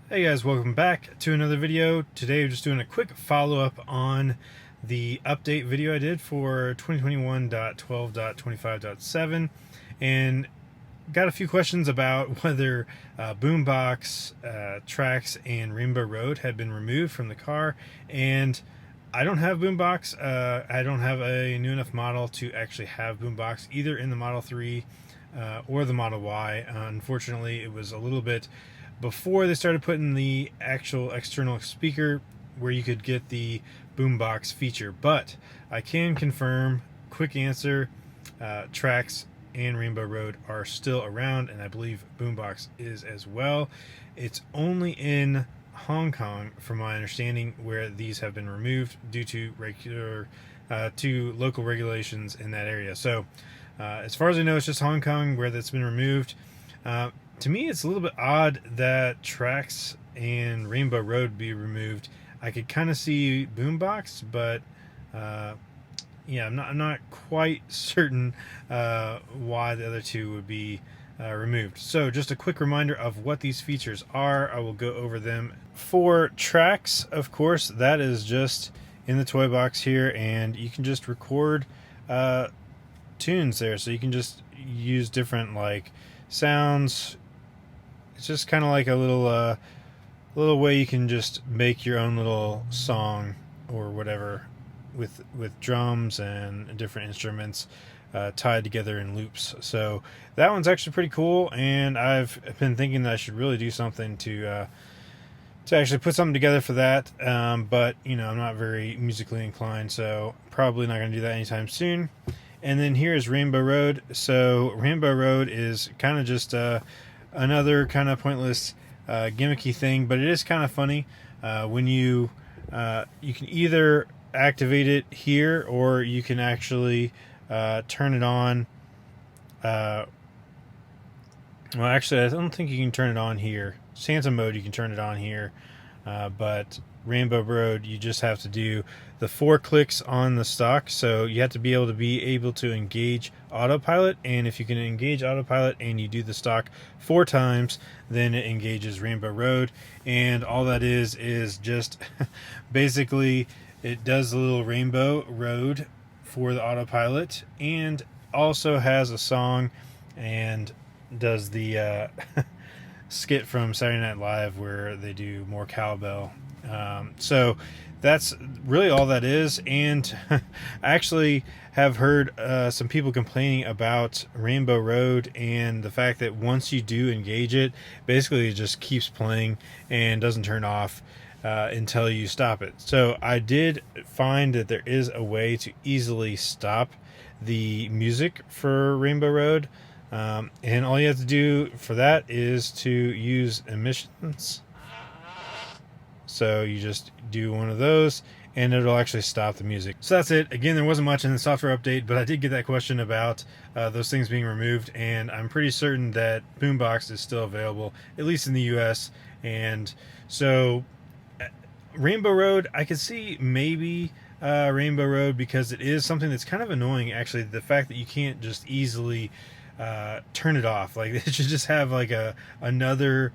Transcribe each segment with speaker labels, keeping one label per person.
Speaker 1: Hey guys, welcome back to another video. Today we're just doing a quick follow-up on the update video I did for 2021.12.25.7 and got a few questions about whether Boombox, Tracks, and Rainbow Road had been removed from the car. And I don't have Boombox. I don't have a new enough model to actually have Boombox either in the Model 3 or the Model Y. Unfortunately, it was a little bit before they started putting the actual external speaker where you could get the boombox feature. But I can confirm, quick answer, Tracks and Rainbow Road are still around, and I believe boombox is as well. It's only in Hong Kong, from my understanding, where these have been removed due to local regulations in that area. So as far as I know, it's just Hong Kong where that's been removed. To me, it's a little bit odd that Tracks and Rainbow Road be removed. I could kind of see Boombox, but yeah, I'm not quite certain why the other two would be removed. So just a quick reminder of what these features are. I will go over them. For Tracks, of course, that is just in the toy box here, and you can just record tunes there. So you can just use different like sounds. It's just kind of like a little way you can just make your own little song or whatever with drums and different instruments tied together in loops. So that one's actually pretty cool, and I've been thinking that I should really do something to actually put something together for that. But you know, I'm not very musically inclined, so probably not going to do that anytime soon. And then here's Rainbow Road. So Rainbow Road is kind of just another kind of pointless gimmicky thing, but it is kind of funny when you can either activate it here, or you can actually turn it on. Well, actually, I don't think you can turn it on here. Santa mode, you can turn it on here, but Rainbow Road, you just have to do the 4 clicks on the stock. So you have to be able to engage autopilot, and if you can engage autopilot and you do the stock 4 times, then it engages Rainbow Road. And all that is just basically it does the little Rainbow Road for the autopilot, and also has a song and does the skit from Saturday Night Live where they do more cowbell. So that's really all that is. And I actually have heard some people complaining about Rainbow Road and the fact that once you do engage it, basically it just keeps playing and doesn't turn off until you stop it. So I did find that there is a way to easily stop the music for Rainbow Road. And all you have to do for that is to use emissions. So you just do one of those and it'll actually stop the music. So that's it. Again, there wasn't much in the software update, but I did get that question about those things being removed, and I'm pretty certain that Boombox is still available, at least in the US. And so Rainbow Road, I could see maybe Rainbow Road, because it is something that's kind of annoying, actually, the fact that you can't just easily turn it off. Like, it should just have like another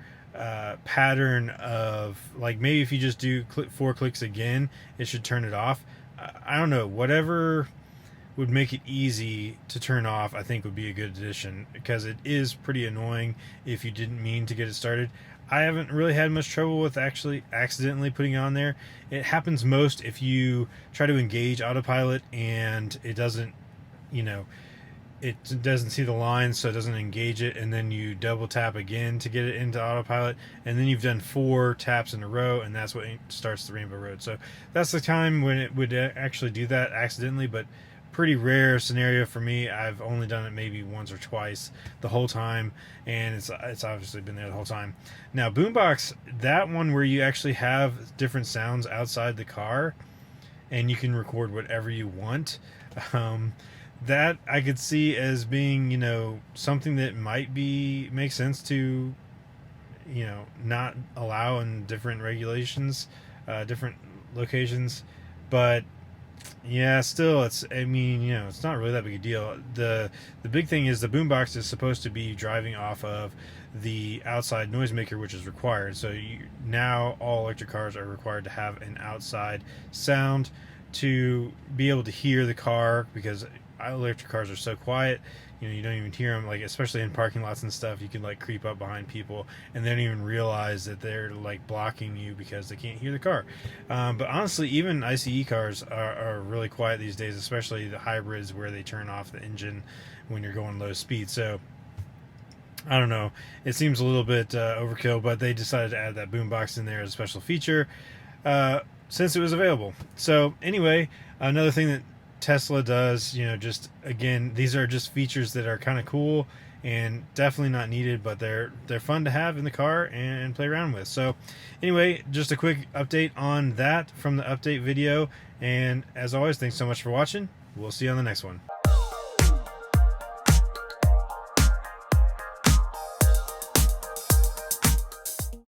Speaker 1: pattern of, like, maybe if you just do 4 clicks again, it should turn it off. I don't know, whatever would make it easy to turn off, I think would be a good addition, because it is pretty annoying if you didn't mean to get it started. I haven't really had much trouble with actually accidentally putting it on there. It happens most if you try to engage autopilot and it doesn't, you know, it doesn't see the line, so it doesn't engage it, and then you double tap again to get it into autopilot, and then you've done 4 taps in a row, and that's what starts the Rainbow Road. So that's the time when it would actually do that accidentally, but pretty rare scenario for me. I've only done it maybe once or twice the whole time, and it's obviously been there the whole time. Now Boombox, that one where you actually have different sounds outside the car and you can record whatever you want, that I could see as being, you know, something that might make sense to, you know, not allow in different regulations, different locations. But Yeah, still, it's. I mean, it's not really that big a deal. The big thing is the boombox is supposed to be driving off of the outside noisemaker, which is required. So now all electric cars are required to have an outside sound to be able to hear the car, because electric cars are so quiet. You don't even hear them, like, especially in parking lots and stuff. You can like creep up behind people and they don't even realize that they're like blocking you because they can't hear the car. But honestly, even ICE cars are really quiet these days, especially the hybrids where they turn off the engine when you're going low speed. So I don't know, it seems a little bit overkill, but they decided to add that boombox in there as a special feature since it was available. So anyway, another thing that Tesla does, just again, these are just features that are kind of cool and definitely not needed, but they're fun to have in the car and play around with. So anyway, just a quick update on that from the update video, and as always, thanks so much for watching. We'll see you on the next one.